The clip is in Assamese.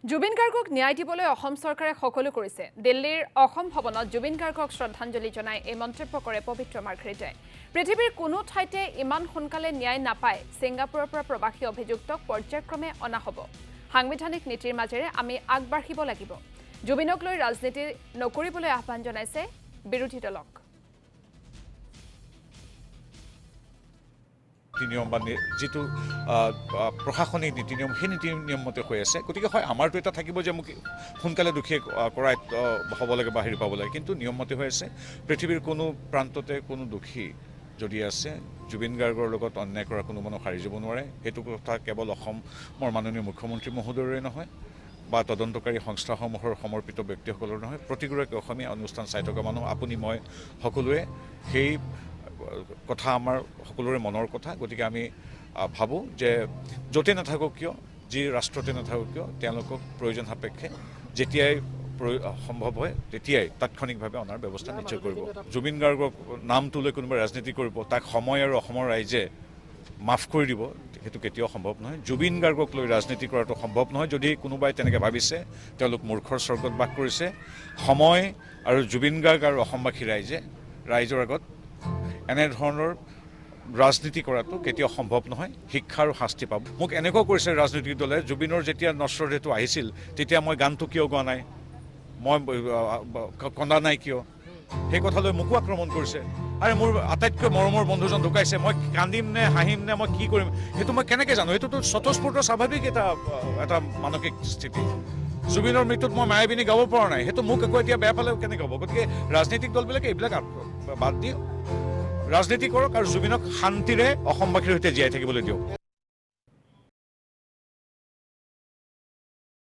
জুবিন গাৰ্গক ন্যায় দিবলৈ অসম চৰকাৰে সকলো কৰিছে। দিল্লীৰ অসম ভৱনত জুবিন গাৰ্গক শ্ৰদ্ধাঞ্জলি জনাই এই মন্তব্য কৰে পবিত্ৰ মাৰ্ঘেৰিটাই। পৃথিৱীৰ কোনো ঠাইতে ইমান সোনকালে ন্যায় নাপায় ছিংগাপুৰৰ পৰা প্ৰৱাসী অভিযুক্তক পৰ্যায়ক্ৰমে অনা হ'ব। সাংবিধানিক নীতিৰ মাজেৰে আমি আগবাঢ়িব লাগিব। জুবিনক লৈ ৰাজনীতি নকৰিবলৈ আহ্বান জনাইছে বিৰোধী দলক। নিয়ম বা যেটো প্ৰশাসনিক নীতি নিয়ম সেই নীতি নিয়ম মতে হৈ আছে। গতিকে হয় আমাৰতো এটা থাকিব যে মোক সোনকালে দুখীয়ে কৰাই হ'ব লাগে বা হেৰি পাব লাগে, কিন্তু নিয়ম মতে হৈ আছে। পৃথিৱীৰ কোনো প্ৰান্ততে কোনো দুখী যদি আছে জুবিন গাৰ্গৰ লগত অন্যায় কৰা কোনো মানুহ সাৰি যাব নোৱাৰে। সেইটো কথা কেৱল অসমৰ মাননীয় মুখ্যমন্ত্ৰী মহোদয়ৰে নহয় বা তদন্তকাৰী সংস্থাসমূহৰ সমৰ্পিত ব্যক্তিসকলৰ নহয়, প্ৰতিগৰাকী অসমীয়া অনুষ্ঠান চাই থকা মানুহ আপুনি মই সকলোৱে সেই কথা আমাৰ সকলোৰে মনৰ কথা। গতিকে আমি ভাবোঁ যে য'তে নাথাকক কিয়, যি ৰাষ্ট্ৰতে নাথাকক কিয়, তেওঁলোকক প্ৰয়োজন সাপেক্ষে যেতিয়াই সম্ভৱ হয় তেতিয়াই তাৎক্ষণিকভাৱে অনাৰ ব্যৱস্থা নিশ্চয় কৰিব। জুবিন গাৰ্গক নামটো লৈ কোনোবাই ৰাজনীতি কৰিব, তাক সময় আৰু অসমৰ ৰাইজে মাফ কৰি দিব, সেইটো কেতিয়াও সম্ভৱ নহয়। জুবিন গাৰ্গক লৈ ৰাজনীতি কৰাটো সম্ভৱ নহয়। যদি কোনোবাই তেনেকৈ ভাবিছে তেওঁলোক মূৰ্খৰ স্বৰ্গত বাস কৰিছে। সময় আৰু জুবিন গাৰ্গ আৰু অসমবাসী ৰাইজৰ আগত এনেধৰণৰ ৰাজনীতি কৰাটো কেতিয়াও সম্ভৱ নহয়। শিক্ষা আৰু শাস্তি পাব। মোক এনেকুৱাও কৰিছে ৰাজনৈতিক দলে, জুবিনৰ যেতিয়া নশ্বৰ দেহটো আহিছিল তেতিয়া মই গানটো কিয় গোৱা নাই, মই কন্দা নাই কিয়, সেই কথালৈ মোকো আক্ৰমণ কৰিছে। আৰে মোৰ আটাইতকৈ মৰমৰ বন্ধুজন ঢুকাইছে, মই কান্দিম নে হাঁহিম নে মই কি কৰিম সেইটো মই কেনেকৈ জানো? সেইটোতো স্বতঃস্ফূৰ্ত স্বাভাৱিক এটা মানসিক স্থিতি। জুবিনৰ মৃত্যুত মই মায়াবিনী গাব পৰা নাই, সেইটো মোক একো এতিয়া বেয়া পালে কেনেকৈ হ'ব? গতিকে ৰাজনৈতিক দলবিলাকে এইবিলাক বাদ দি ৰাজনীতি কৰক আৰু জুবিনক শান্তিৰে অসমবাসীৰ সৈতে জীয়াই থাকিবলৈ দিয়ক।